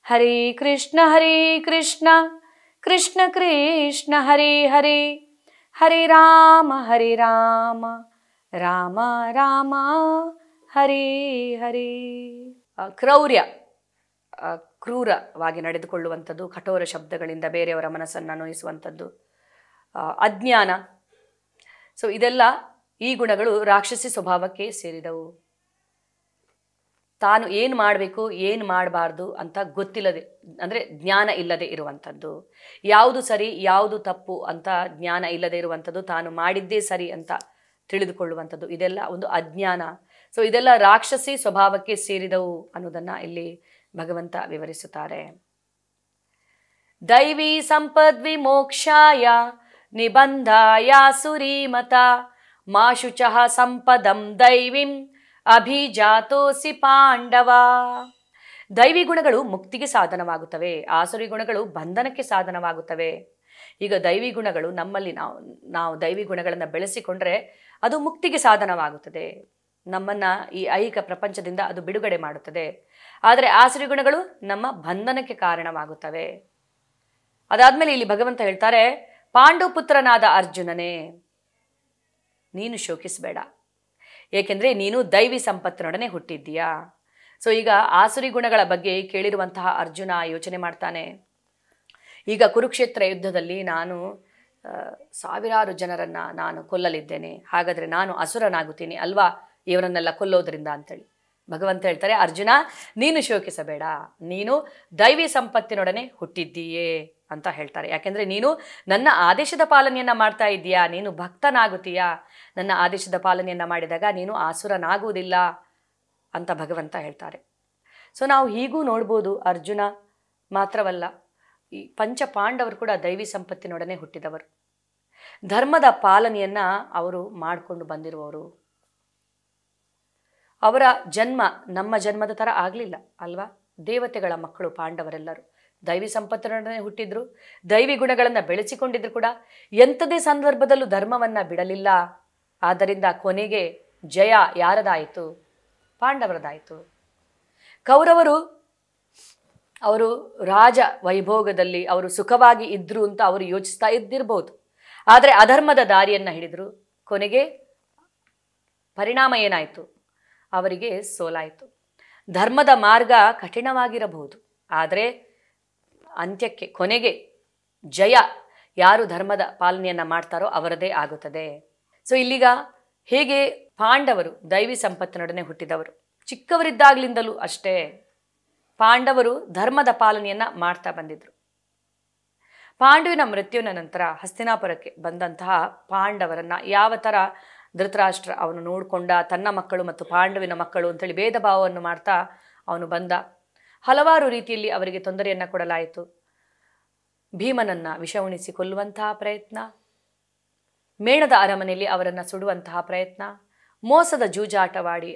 ಹರೇ ಕೃಷ್ಣ ಕೃಷ್ಣ ಕೃಷ್ಣ ಹರೇ ಹರೇ, ಹರೇ ರಾಮ ರಾಮ ರಾಮ ಹರೇ ಹರೇ. ಕ್ರೌರ್ಯ, ಕ್ರೂರವಾಗಿ ನಡೆದುಕೊಳ್ಳುವಂಥದ್ದು, ಕಠೋರ ಶಬ್ದಗಳಿಂದ ಬೇರೆಯವರ ಮನಸ್ಸನ್ನು ನೋಯಿಸುವಂಥದ್ದು, ಅಜ್ಞಾನ. ಸೊ ಇದೆಲ್ಲ ಈ ಗುಣಗಳು ರಾಕ್ಷಸಿ ಸ್ವಭಾವಕ್ಕೆ ಸೇರಿದವು. ತಾನು ಏನು ಮಾಡಬೇಕು ಏನು ಮಾಡಬಾರ್ದು ಅಂತ ಗೊತ್ತಿಲ್ಲದೆ, ಅಂದರೆ ಜ್ಞಾನ ಇಲ್ಲದೆ ಇರುವಂಥದ್ದು, ಯಾವುದು ಸರಿ ಯಾವುದು ತಪ್ಪು ಅಂತ ಜ್ಞಾನ ಇಲ್ಲದೆ ಇರುವಂಥದ್ದು, ತಾನು ಮಾಡಿದ್ದೇ ಸರಿ ಅಂತ ತಿಳಿದುಕೊಳ್ಳುವಂಥದ್ದು, ಇದೆಲ್ಲ ಒಂದು ಅಜ್ಞಾನ. ಸೊ ಇದೆಲ್ಲ ರಾಕ್ಷಸಿ ಸ್ವಭಾವಕ್ಕೆ ಸೇರಿದವು ಅನ್ನೋದನ್ನು ಇಲ್ಲಿ ಭಗವಂತ ವಿವರಿಸುತ್ತಾರೆ. ದೈವಿ ಸಂಪದ್ವಿಮೋಕ್ಷಾಯ ನಿಬಂಧಾಯ ಸುರೀಮತ ಮಾಶುಚಃ ಸಂಪದಂ ದೈವಿಂ ಅಭಿಜಾತೋಸಿ ಪಾಂಡವ. ದೈವಿ ಗುಣಗಳು ಮುಕ್ತಿಗೆ ಸಾಧನವಾಗುತ್ತವೆ, ಆಸುರಿ ಗುಣಗಳು ಬಂಧನಕ್ಕೆ ಸಾಧನವಾಗುತ್ತವೆ. ಈಗ ದೈವಿ ಗುಣಗಳು ನಮ್ಮಲ್ಲಿ ನಾವು ದೈವಿ ಗುಣಗಳನ್ನು ಬೆಳೆಸಿಕೊಂಡ್ರೆ ಅದು ಮುಕ್ತಿಗೆ ಸಾಧನವಾಗುತ್ತದೆ, ನಮ್ಮನ್ನು ಈ ಐಹಿಕ ಪ್ರಪಂಚದಿಂದ ಅದು ಬಿಡುಗಡೆ ಮಾಡುತ್ತದೆ. ಆದರೆ ಆಸುರಿ ಗುಣಗಳು ನಮ್ಮ ಬಂಧನಕ್ಕೆ ಕಾರಣವಾಗುತ್ತವೆ. ಅದಾದ್ಮೇಲೆ ಇಲ್ಲಿ ಭಗವಂತ ಹೇಳ್ತಾರೆ, ಪಾಂಡು ಪುತ್ರನಾದ ಅರ್ಜುನನೇ ನೀನು ಶೋಕಿಸಬೇಡ, ಏಕೆಂದರೆ ನೀನು ದೈವಿ ಸಂಪತ್ತಿನೊಡನೆ ಹುಟ್ಟಿದ್ದೀಯಾ. ಸೊ ಈಗ ಆಸುರಿ ಗುಣಗಳ ಬಗ್ಗೆ ಕೇಳಿರುವಂತಹ ಅರ್ಜುನ ಯೋಚನೆ ಮಾಡ್ತಾನೆ, ಈಗ ಕುರುಕ್ಷೇತ್ರ ಯುದ್ಧದಲ್ಲಿ ನಾನು ಸಾವಿರಾರು ಜನರನ್ನು ನಾನು ಕೊಲ್ಲಲಿದ್ದೇನೆ, ಹಾಗಾದರೆ ನಾನು ಅಸುರನಾಗುತ್ತೀನಿ ಅಲ್ವಾ ಇವರನ್ನೆಲ್ಲ ಕೊಲ್ಲೋದ್ರಿಂದ ಅಂತೇಳಿ ಭಗವಂತ ಹೇಳ್ತಾರೆ, ಅರ್ಜುನ ನೀನು ಶೋಕಿಸಬೇಡ, ನೀನು ದೈವಿ ಸಂಪತ್ತಿನೊಡನೆ ಹುಟ್ಟಿದ್ದೀಯೇ ಅಂತ ಹೇಳ್ತಾರೆ. ಯಾಕೆಂದರೆ ನೀನು ನನ್ನ ಆದೇಶದ ಪಾಲನೆಯನ್ನು ಮಾಡ್ತಾ ಇದ್ದೀಯಾ, ನೀನು ಭಕ್ತನಾಗುತ್ತೀಯಾ, ನನ್ನ ಆದೇಶದ ಪಾಲನೆಯನ್ನು ಮಾಡಿದಾಗ ನೀನು ಆಸುರನಾಗುವುದಿಲ್ಲ ಅಂತ ಭಗವಂತ ಹೇಳ್ತಾರೆ. ಸೊ ನಾವು ಹೀಗೂ ನೋಡ್ಬೋದು, ಅರ್ಜುನ ಮಾತ್ರವಲ್ಲ, ಈ ಪಂಚ ಪಾಂಡವರು ಕೂಡ ದೈವಿ ಸಂಪತ್ತಿನೊಡನೆ ಹುಟ್ಟಿದವರು, ಧರ್ಮದ ಪಾಲನೆಯನ್ನು ಅವರು ಮಾಡಿಕೊಂಡು ಬಂದಿರುವವರು. ಅವರ ಜನ್ಮ ನಮ್ಮ ಜನ್ಮದ ಥರ ಆಗಲಿಲ್ಲ ಅಲ್ವಾ, ದೇವತೆಗಳ ಮಕ್ಕಳು ಪಾಂಡವರೆಲ್ಲರೂ ದೈವಿ ಸಂಪತ್ತಿನೊಡನೆ ಹುಟ್ಟಿದ್ರು, ದೈವಿ ಗುಣಗಳನ್ನು ಬೆಳೆಸಿಕೊಂಡಿದ್ರು ಕೂಡ ಎಂಥದೇ ಸಂದರ್ಭದಲ್ಲೂ ಧರ್ಮವನ್ನು ಬಿಡಲಿಲ್ಲ. ಆದ್ದರಿಂದ ಕೊನೆಗೆ ಜಯ ಯಾರದಾಯಿತು? ಪಾಂಡವರದಾಯಿತು. ಕೌರವರು ಅವರು ರಾಜ ವೈಭೋಗದಲ್ಲಿ ಅವರು ಸುಖವಾಗಿ ಇದ್ರು ಅಂತ ಅವರು ಯೋಚಿಸ್ತಾ ಇದ್ದಿರ್ಬೋದು, ಆದರೆ ಅಧರ್ಮದ ದಾರಿಯನ್ನು ಹಿಡಿದ್ರು, ಕೊನೆಗೆ ಪರಿಣಾಮ ಏನಾಯಿತು? ಅವರಿಗೆ ಸೋಲಾಯಿತು. ಧರ್ಮದ ಮಾರ್ಗ ಕಠಿಣವಾಗಿರಬಹುದು, ಆದರೆ ಅಂತ್ಯಕ್ಕೆ ಕೊನೆಗೆ ಜಯ ಯಾರು ಧರ್ಮದ ಪಾಲನೆಯನ್ನು ಮಾಡ್ತಾರೋ ಅವರದೇ ಆಗುತ್ತದೆ. ಸೊ ಇಲ್ಲಿಗ ಹೇಗೆ ಪಾಂಡವರು ದೈವಿ ಸಂಪತ್ತಿನೊಡನೆ ಹುಟ್ಟಿದವರು, ಚಿಕ್ಕವರಿದ್ದಾಗಲಿಂದಲೂ ಅಷ್ಟೇ ಪಾಂಡವರು ಧರ್ಮದ ಪಾಲನೆಯನ್ನು ಮಾಡ್ತಾ ಬಂದಿದ್ರು. ಪಾಂಡುವಿನ ಮೃತ್ಯುವಿನ ನಂತರ ಹಸ್ತಿನಾಪುರಕ್ಕೆ ಬಂದಂತಹ ಪಾಂಡವರನ್ನು ಯಾವ ಥರ ಧೃತರಾಷ್ಟ್ರ ಅವನು ನೋಡಿಕೊಂಡ, ತನ್ನ ಮಕ್ಕಳು ಮತ್ತು ಪಾಂಡವಿನ ಮಕ್ಕಳು ಅಂತೇಳಿ ಭೇದ ಭಾವವನ್ನು ಮಾಡ್ತಾ ಅವನು ಬಂದ. ಹಲವಾರು ರೀತಿಯಲ್ಲಿ ಅವರಿಗೆ ತೊಂದರೆಯನ್ನು ಕೊಡಲಾಯಿತು. ಭೀಮನನ್ನು ವಿಷ ಉಣಿಸಿ ಕೊಲ್ಲುವಂತಹ ಪ್ರಯತ್ನ, ಮೇಣದ ಅರಮನೆಯಲ್ಲಿ ಅವರನ್ನು ಸುಡುವಂತಹ ಪ್ರಯತ್ನ, ಮೋಸದ ಜೂಜಾಟವಾಡಿ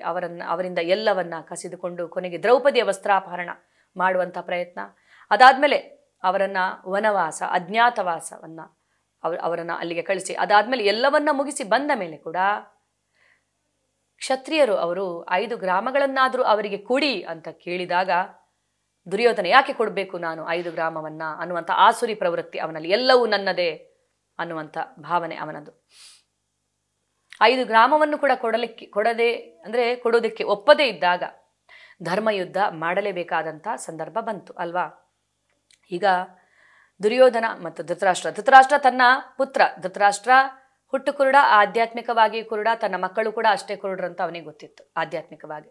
ಅವರಿಂದ ಎಲ್ಲವನ್ನ ಕಸಿದುಕೊಂಡು ಕೊನೆಗೆ ದ್ರೌಪದಿಯ ವಸ್ತ್ರಾಪಹರಣ ಮಾಡುವಂಥ ಪ್ರಯತ್ನ, ಅದಾದಮೇಲೆ ಅವರನ್ನು ವನವಾಸ ಅಜ್ಞಾತವಾಸವನ್ನು ಅವರನ್ನು ಅಲ್ಲಿಗೆ ಕಳಿಸಿ, ಅದಾದಮೇಲೆ ಎಲ್ಲವನ್ನ ಮುಗಿಸಿ ಬಂದ ಮೇಲೆ ಕೂಡ ಕ್ಷತ್ರಿಯರು ಅವರು 5 ಗ್ರಾಮಗಳನ್ನಾದರೂ ಅವರಿಗೆ ಕೊಡಿ ಅಂತ ಕೇಳಿದಾಗ ದುರ್ಯೋಧನ ಯಾಕೆ ಕೊಡಬೇಕು ನಾನು 5 ಗ್ರಾಮವನ್ನು ಅನ್ನುವಂಥ ಆಸುರಿ ಪ್ರವೃತ್ತಿ ಅವನಲ್ಲಿ, ಎಲ್ಲವೂ ನನ್ನದೇ ಅನ್ನುವಂಥ ಭಾವನೆ ಅವನದು. 5 ಗ್ರಾಮವನ್ನು ಕೂಡ ಕೊಡೋದಕ್ಕೆ ಒಪ್ಪದೇ ಇದ್ದಾಗ ಧರ್ಮಯುದ್ಧ ಮಾಡಲೇಬೇಕಾದಂಥ ಸಂದರ್ಭ ಬಂತು ಅಲ್ವಾ. ಈಗ ದುರ್ಯೋಧನ ಮತ್ತು ಧೃತರಾಷ್ಟ್ರ ತನ್ನ ಪುತ್ರ ಧೃತರಾಷ್ಟ್ರ ಹುಟ್ಟು ಕುರುಡ, ಆಧ್ಯಾತ್ಮಿಕವಾಗಿ ಕುರುಡ, ತನ್ನ ಮಕ್ಕಳು ಕೂಡ ಅಷ್ಟೇ ಕುರುಡ್ರಂತ ಅವನಿಗೆ ಗೊತ್ತಿತ್ತು ಆಧ್ಯಾತ್ಮಿಕವಾಗಿ.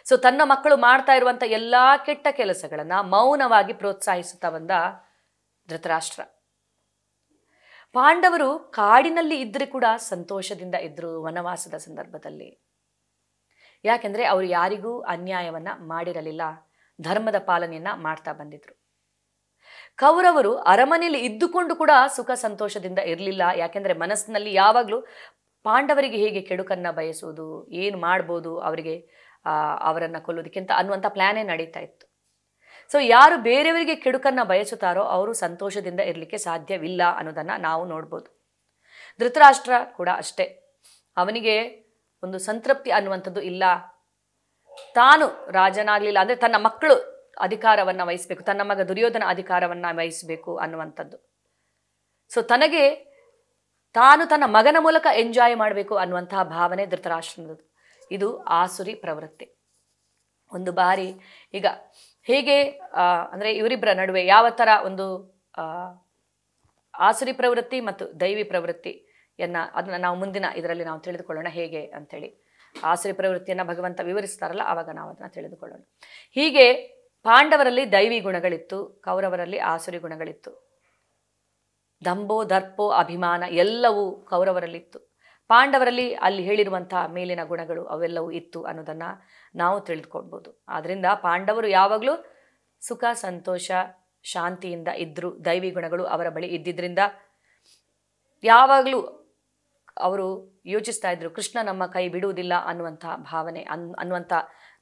ಸೊ ತನ್ನ ಮಕ್ಕಳು ಮಾಡ್ತಾ ಇರುವಂಥ ಎಲ್ಲ ಕೆಟ್ಟ ಕೆಲಸಗಳನ್ನು ಮೌನವಾಗಿ ಪ್ರೋತ್ಸಾಹಿಸುತ್ತಾ ಬಂದ ಧೃತರಾಷ್ಟ್ರ. ಪಾಂಡವರು ಕಾಡಿನಲ್ಲಿ ಇದ್ದರೆ ಕೂಡ ಸಂತೋಷದಿಂದ ಇದ್ದರು ವನವಾಸದ ಸಂದರ್ಭದಲ್ಲಿ. ಯಾಕೆಂದರೆ ಅವರು ಯಾರಿಗೂ ಅನ್ಯಾಯವನ್ನು ಮಾಡಿರಲಿಲ್ಲ, ಧರ್ಮದ ಪಾಲನೆಯನ್ನು ಮಾಡ್ತಾ ಬಂದಿದ್ರು. ಕೌರವರು ಅರಮನೆಯಲ್ಲಿ ಇದ್ದುಕೊಂಡು ಕೂಡ ಸುಖ ಸಂತೋಷದಿಂದ ಇರಲಿಲ್ಲ. ಯಾಕೆಂದರೆ ಮನಸ್ಸಿನಲ್ಲಿ ಯಾವಾಗಲೂ ಪಾಂಡವರಿಗೆ ಹೇಗೆ ಕೆಡುಕನ್ನು ಬಯಸುವುದು, ಏನು ಮಾಡ್ಬೋದು ಅವರಿಗೆ ಅವರನ್ನು ಕೊಲ್ಲೋದಕ್ಕಿಂತ ಅನ್ನುವಂಥ ಪ್ಲ್ಯಾನೇ ನಡೀತಾ ಇತ್ತು. ಸೊ ಯಾರು ಬೇರೆಯವರಿಗೆ ಕೆಡುಕನ್ನು ಬಯಸುತ್ತಾರೋ ಅವರು ಸಂತೋಷದಿಂದ ಇರಲಿಕ್ಕೆ ಸಾಧ್ಯವಿಲ್ಲ ಅನ್ನೋದನ್ನು ನಾವು ನೋಡ್ಬೋದು. ಧೃತರಾಷ್ಟ್ರ ಕೂಡ ಅಷ್ಟೇ, ಅವನಿಗೆ ಒಂದು ಸಂತೃಪ್ತಿ ಅನ್ನುವಂಥದ್ದು ಇಲ್ಲ. ತಾನು ರಾಜನಾಗಲಿಲ್ಲ ಅಂದರೆ ತನ್ನ ಮಕ್ಕಳು ಅಧಿಕಾರವನ್ನು ವಹಿಸಬೇಕು, ತನ್ನ ಮಗ ದುರ್ಯೋಧನ ಅಧಿಕಾರವನ್ನು ವಹಿಸಬೇಕು ಅನ್ನುವಂಥದ್ದು. ಸೊ ತಾನು ತನ್ನ ಮಗನ ಮೂಲಕ ಎಂಜಾಯ್ ಮಾಡಬೇಕು ಅನ್ನುವಂತಹ ಭಾವನೆ ಧೃತರಾಷ್ಟ್ರನದು. ಇದು ಆಸುರಿ ಪ್ರವೃತ್ತಿ. ಒಂದು ಬಾರಿ ಈಗ ಹೇಗೆ ಅಂದರೆ ಇವರಿಬ್ಬರ ನಡುವೆ ಯಾವ ಥರ ಒಂದು ಆಸುರಿ ಪ್ರವೃತ್ತಿ ಮತ್ತು ದೈವಿ ಅದನ್ನು ನಾವು ಮುಂದಿನ ಇದರಲ್ಲಿ ನಾವು ತಿಳಿದುಕೊಳ್ಳೋಣ ಹೇಗೆ ಅಂಥೇಳಿ. ಆಸುರಿ ಪ್ರವೃತ್ತಿಯನ್ನು ಭಗವಂತ ವಿವರಿಸ್ತಾರಲ್ಲ, ಆವಾಗ ನಾವು ಅದನ್ನು ತಿಳಿದುಕೊಳ್ಳೋಣ. ಹೀಗೆ ಪಾಂಡವರಲ್ಲಿ ದೈವಿ ಗುಣಗಳಿತ್ತು, ಕೌರವರಲ್ಲಿ ಆಸುರಿ ಗುಣಗಳಿತ್ತು. ದಂಭೋ ದರ್ಪೋ ಅಭಿಮಾನ ಎಲ್ಲವೂ ಕೌರವರಲ್ಲಿತ್ತು. ಪಾಂಡವರಲ್ಲಿ ಅಲ್ಲಿ ಹೇಳಿರುವಂತಹ ಮೇಲಿನ ಗುಣಗಳು ಅವೆಲ್ಲವೂ ಇತ್ತು ಅನ್ನೋದನ್ನು ನಾವು ತಿಳಿದುಕೊಳ್ಬೋದು. ಆದ್ದರಿಂದ ಪಾಂಡವರು ಯಾವಾಗಲೂ ಸುಖ ಸಂತೋಷ ಶಾಂತಿಯಿಂದ ಇದ್ದರು. ದೈವಿ ಗುಣಗಳು ಅವರ ಬಳಿ ಇದ್ದಿದ್ದರಿಂದ ಯಾವಾಗಲೂ ಅವರು ಯೋಚಿಸ್ತಾ ಇದ್ರು, ಕೃಷ್ಣ ನಮ್ಮ ಕೈ ಬಿಡುವುದಿಲ್ಲ ಅನ್ನುವಂಥ ಭಾವನೆ, ಅನ್ನುವಂಥ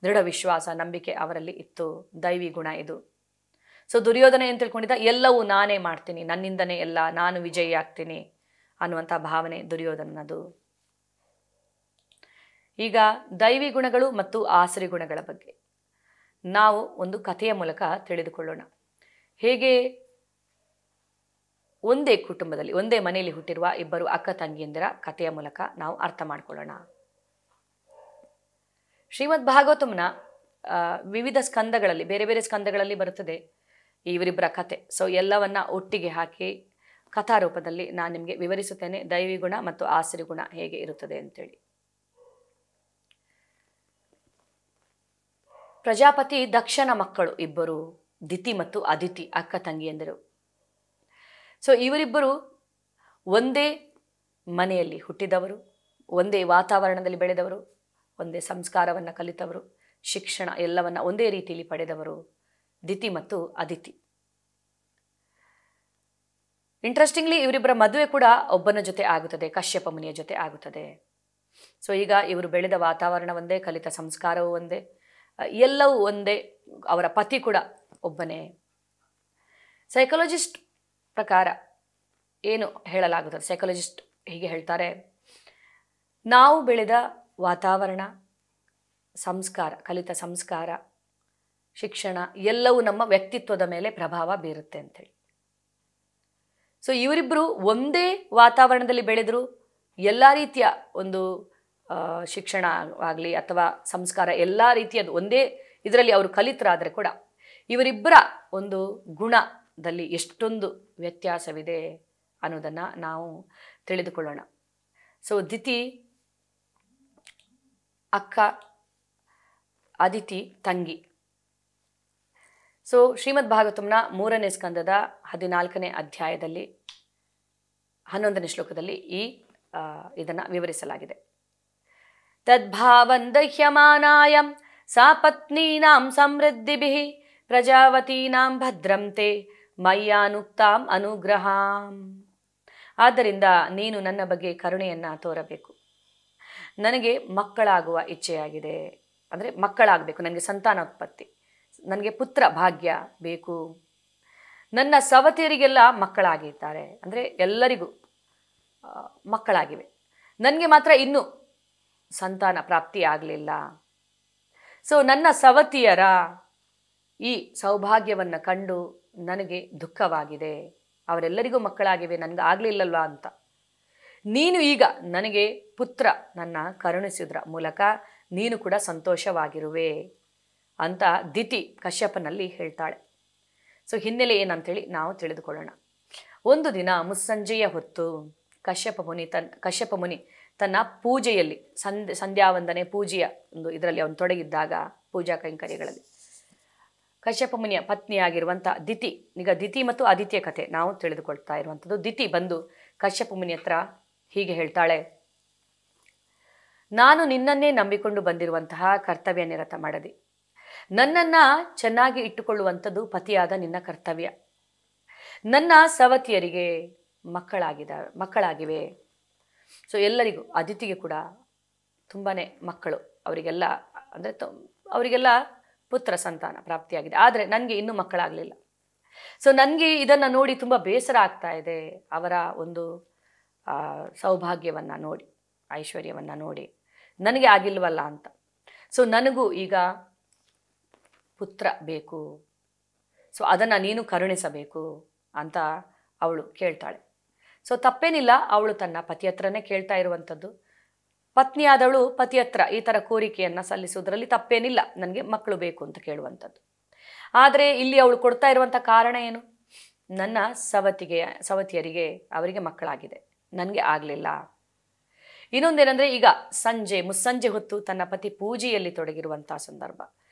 ದೃಢ ವಿಶ್ವಾಸ ನಂಬಿಕೆ ಅವರಲ್ಲಿ ಇತ್ತು. ದೈವಿ ಗುಣ ಇದು. ಸೊ ದುರ್ಯೋಧನ ಏನು ತಿಳ್ಕೊಂಡಿದ್ದ, ಎಲ್ಲವೂ ನಾನೇ ಮಾಡ್ತೀನಿ, ನನ್ನಿಂದನೇ ಎಲ್ಲ, ನಾನು ವಿಜಯಿ ಆಗ್ತೀನಿ ಅನ್ನುವಂಥ ಭಾವನೆ ದುರ್ಯೋಧನನದು. ಈಗ ದೈವಿ ಗುಣಗಳು ಮತ್ತು ಆಸುರಿ ಗುಣಗಳ ಬಗ್ಗೆ ನಾವು ಒಂದು ಕಥೆಯ ಮೂಲಕ ತಿಳಿದುಕೊಳ್ಳೋಣ. ಹೇಗೆ ಒಂದೇ ಕುಟುಂಬದಲ್ಲಿ ಒಂದೇ ಮನೆಯಲ್ಲಿ ಹುಟ್ಟಿರುವ ಇಬ್ಬರು ಅಕ್ಕ ತಂಗಿಯಂದಿರ ಕಥೆಯ ಮೂಲಕ ನಾವು ಅರ್ಥ ಮಾಡ್ಕೊಳ್ಳೋಣ. ಶ್ರೀಮದ್ ಭಾಗವತಂನ ವಿವಿಧ ಸ್ಕಂದಗಳಲ್ಲಿ, ಬೇರೆ ಬೇರೆ ಸ್ಕಂದಗಳಲ್ಲಿ ಬರುತ್ತದೆ ಇವರಿಬ್ಬರ ಕಥೆ. ಸೊ ಎಲ್ಲವನ್ನ ಒಟ್ಟಿಗೆ ಹಾಕಿ ಕಥಾರೂಪದಲ್ಲಿ ನಾನು ನಿಮಗೆ ವಿವರಿಸುತ್ತೇನೆ, ದೈವಿ ಗುಣ ಮತ್ತು ಆಸುರಿ ಗುಣ ಹೇಗೆ ಇರುತ್ತದೆ ಅಂತೇಳಿ. ಪ್ರಜಾಪತಿ ದಕ್ಷನ ಮಕ್ಕಳು ಇಬ್ಬರು, ದಿತಿ ಮತ್ತು ಅದಿತಿ ಅಕ್ಕ ತಂಗಿಯಂದಿರು. ಸೊ ಇವರಿಬ್ಬರು ಒಂದೇ ಮನೆಯಲ್ಲಿ ಹುಟ್ಟಿದವರು, ಒಂದೇ ವಾತಾವರಣದಲ್ಲಿ ಬೆಳೆದವರು, ಒಂದೇ ಸಂಸ್ಕಾರವನ್ನು ಕಲಿತವರು, ಶಿಕ್ಷಣ ಎಲ್ಲವನ್ನ ಒಂದೇ ರೀತಿಯಲ್ಲಿ ಪಡೆದವರು ದಿತಿ ಮತ್ತು ಅದಿತಿ. ಇಂಟ್ರೆಸ್ಟಿಂಗ್ಲಿ ಇವರಿಬ್ಬರ ಮದುವೆ ಕೂಡ ಒಬ್ಬನ ಜೊತೆ ಆಗುತ್ತದೆ, ಕಶ್ಯಪ ಮುನಿಯ ಜೊತೆ ಆಗುತ್ತದೆ. ಸೊ ಈಗ ಇವರು ಬೆಳೆದ ವಾತಾವರಣ ಒಂದೇ, ಕಲಿತ ಸಂಸ್ಕಾರವೂ ಒಂದೇ, ಎಲ್ಲವೂ ಒಂದೇ. ಅವರ ಪತಿ ಕೂಡ ಒಬ್ಬನೇ. ಸೈಕಾಲಜಿಸ್ಟ್ ಪ್ರಕಾರ ಏನು ಹೇಳಲಾಗುತ್ತದೆ, ಸೈಕಾಲಜಿಸ್ಟ್ ಹೀಗೆ ಹೇಳ್ತಾರೆ, ನಾವು ಬೆಳೆದ ವಾತಾವರಣ, ಸಂಸ್ಕಾರ, ಕಲಿತ ಸಂಸ್ಕಾರ, ಶಿಕ್ಷಣ ಎಲ್ಲವೂ ನಮ್ಮ ವ್ಯಕ್ತಿತ್ವದ ಮೇಲೆ ಪ್ರಭಾವ ಬೀರುತ್ತೆ ಅಂತೇಳಿ. ಸೊ ಇವರಿಬ್ಬರು ಒಂದೇ ವಾತಾವರಣದಲ್ಲಿ ಬೆಳೆದರು, ಎಲ್ಲ ರೀತಿಯ ಒಂದು ಶಿಕ್ಷಣ ಆಗಲಿ ಅಥವಾ ಸಂಸ್ಕಾರ ಎಲ್ಲ ರೀತಿಯದು ಒಂದೇ ಇದರಲ್ಲಿ ಅವರು ಕಲಿತರಾದರೆ ಕೂಡ ಇವರಿಬ್ಬರ ಒಂದು ಗುಣದಲ್ಲಿ ಎಷ್ಟೊಂದು ವ್ಯತ್ಯಾಸವಿದೆ ಅನ್ನೋದನ್ನು ನಾವು ತಿಳಿದುಕೊಳ್ಳೋಣ. ಸೊ ದಿತಿ ಅಕ್ಕ, ಅದಿತಿ ತಂಗಿ. ಸೊ ಶ್ರೀಮದ್ ಭಾಗವತಂನ 3ನೇ ಸ್ಕಂದದ 14ನೇ ಅಧ್ಯಾಯದಲ್ಲಿ 11ನೇ ಶ್ಲೋಕದಲ್ಲಿ ಇದನ್ನು ವಿವರಿಸಲಾಗಿದೆ. ತದ್ಭಾವಂ ದಹ್ಯಮಾನಾಯಂ ಸಾ ಪತ್ನೀನಾಂ ಸಮೃದ್ಧಿಭಿಃ ಪ್ರಜಾವತೀನಾಂ ಭದ್ರಂತೆ ಮಯ್ಯಾನುಕ್ತಾಂ ಅನುಗ್ರಹಾಂ. ಆದ್ದರಿಂದ ನೀನು ನನ್ನ ಬಗ್ಗೆ ಕರುಣೆಯನ್ನು ತೋರಬೇಕು. ನನಗೆ ಮಕ್ಕಳಾಗುವ ಇಚ್ಛೆಯಾಗಿದೆ, ಅಂದರೆ ಮಕ್ಕಳಾಗಬೇಕು, ನನಗೆ ಸಂತಾನೋತ್ಪತ್ತಿ, ನನಗೆ ಪುತ್ರ ಭಾಗ್ಯ ಬೇಕು. ನನ್ನ ಸವತಿಯರಿಗೆಲ್ಲ ಮಕ್ಕಳಾಗಿದ್ದಾರೆ, ಅಂದರೆ ಎಲ್ಲರಿಗೂ ಮಕ್ಕಳಾಗಿವೆ, ನನಗೆ ಮಾತ್ರ ಇನ್ನೂ ಸಂತಾನ ಪ್ರಾಪ್ತಿ ಆಗಲಿಲ್ಲ. ಸೊ ನನ್ನ ಸವತಿಯರ ಈ ಸೌಭಾಗ್ಯವನ್ನು ಕಂಡು ನನಗೆ ದುಃಖವಾಗಿದೆ. ಅವರೆಲ್ಲರಿಗೂ ಮಕ್ಕಳಾಗಿವೆ, ನನಗೆ ಆಗಲಿಲ್ಲಲ್ವಾ ಅಂತ. ನೀನು ಈಗ ನನಗೆ ಪುತ್ರ ನನ್ನ ಕರುಣಿಸಿದ್ರ ಮೂಲಕ ನೀನು ಕೂಡ ಸಂತೋಷವಾಗಿರುವೆ ಅಂತ ದಿತಿ ಕಶ್ಯಪನಲ್ಲಿ ಹೇಳ್ತಾಳೆ. ಸೊ ಹಿನ್ನೆಲೆ ಏನಂತೇಳಿ ನಾವು ತಿಳಿದುಕೊಳ್ಳೋಣ. ಒಂದು ದಿನ ಮುಸ್ಸಂಜೆಯ ಹೊತ್ತು ಕಶ್ಯಪ ಮುನಿ ತನ್ನ ಪೂಜೆಯಲ್ಲಿ ಸಂಧ್ಯಾವಂದನೆ ಪೂಜೆಯ ಒಂದು ಇದರಲ್ಲಿ ಅವನು ತೊಡಗಿದ್ದಾಗ, ಪೂಜಾ ಕೈಂಕರ್ಯಗಳಲ್ಲಿ ಕಶ್ಯಪ ಮುನಿಯ ಪತ್ನಿಯಾಗಿರುವಂಥ ದಿತಿ, ಈಗ ದಿತಿ ಮತ್ತು ಆದಿತ್ಯ ಕಥೆ ನಾವು ತಿಳಿದುಕೊಳ್ತಾ ಇರುವಂಥದ್ದು. ದಿತಿ ಬಂದು ಕಶ್ಯಪ ಮುನಿ ಹತ್ರ ಹೀಗೆ ಹೇಳ್ತಾಳೆ, ನಾನು ನಿನ್ನನ್ನೇ ನಂಬಿಕೊಂಡು ಬಂದಿರುವಂತಹ ಕರ್ತವ್ಯ ನಿರತ ಮಾಡದಿ, ನನ್ನನ್ನು ಚೆನ್ನಾಗಿ ಇಟ್ಟುಕೊಳ್ಳುವಂಥದ್ದು ಪತಿಯಾದ ನಿನ್ನ ಕರ್ತವ್ಯ. ನನ್ನ ಸವತಿಯರಿಗೆ ಮಕ್ಕಳಾಗಿವೆ. ಸೊ ಎಲ್ಲರಿಗೂ, ಅದಿತಿಗೆ ಕೂಡ ತುಂಬಾ ಮಕ್ಕಳು, ಅವರಿಗೆಲ್ಲ ಪುತ್ರ ಸಂತಾನ ಪ್ರಾಪ್ತಿಯಾಗಿದೆ. ಆದರೆ ನನಗೆ ಇನ್ನೂ ಮಕ್ಕಳಾಗಲಿಲ್ಲ. ಸೊ ನನಗೆ ಇದನ್ನು ನೋಡಿ ತುಂಬ ಬೇಸರ ಆಗ್ತಾ ಇದೆ, ಅವರ ಒಂದು ಸೌಭಾಗ್ಯವನ್ನು ನೋಡಿ, ಐಶ್ವರ್ಯವನ್ನು ನೋಡಿ ನನಗೆ ಆಗಿಲ್ವಲ್ಲ ಅಂತ. ಸೊ ನನಗೂ ಈಗ ಪುತ್ರ ಬೇಕು, ಸೊ ಅದನ್ನು ನೀನು ಕರುಣಿಸಬೇಕು ಅಂತ ಅವಳು ಕೇಳ್ತಾಳೆ. ಸೊ ತಪ್ಪೇನಿಲ್ಲ, ಅವಳು ತನ್ನ ಪತಿ ಹತ್ರನೇ ಕೇಳ್ತಾ ಇರುವಂಥದ್ದು. ಪತ್ನಿಯಾದವಳು ಪತಿ ಹತ್ರ ಈ ಥರ ಕೋರಿಕೆಯನ್ನು ಸಲ್ಲಿಸುವುದರಲ್ಲಿ ತಪ್ಪೇನಿಲ್ಲ, ನನಗೆ ಮಕ್ಕಳು ಬೇಕು ಅಂತ ಕೇಳುವಂಥದ್ದು. ಆದರೆ ಇಲ್ಲಿ ಅವಳು ಕೊಡ್ತಾ ಇರುವಂಥ ಕಾರಣ ಏನು? ನನ್ನ ಸವತಿಯರಿಗೆ ಅವರಿಗೆ ಮಕ್ಕಳಾಗಿದೆ, ನನಗೆ ಆಗಲಿಲ್ಲ. ಇನ್ನೊಂದೇನೆಂದರೆ, ಈಗ ಮುಸ್ಸಂಜೆ ಹೊತ್ತು ತನ್ನ ಪತಿ ಪೂಜೆಯಲ್ಲಿ ತೊಡಗಿರುವಂಥ ಸಂದರ್ಭ.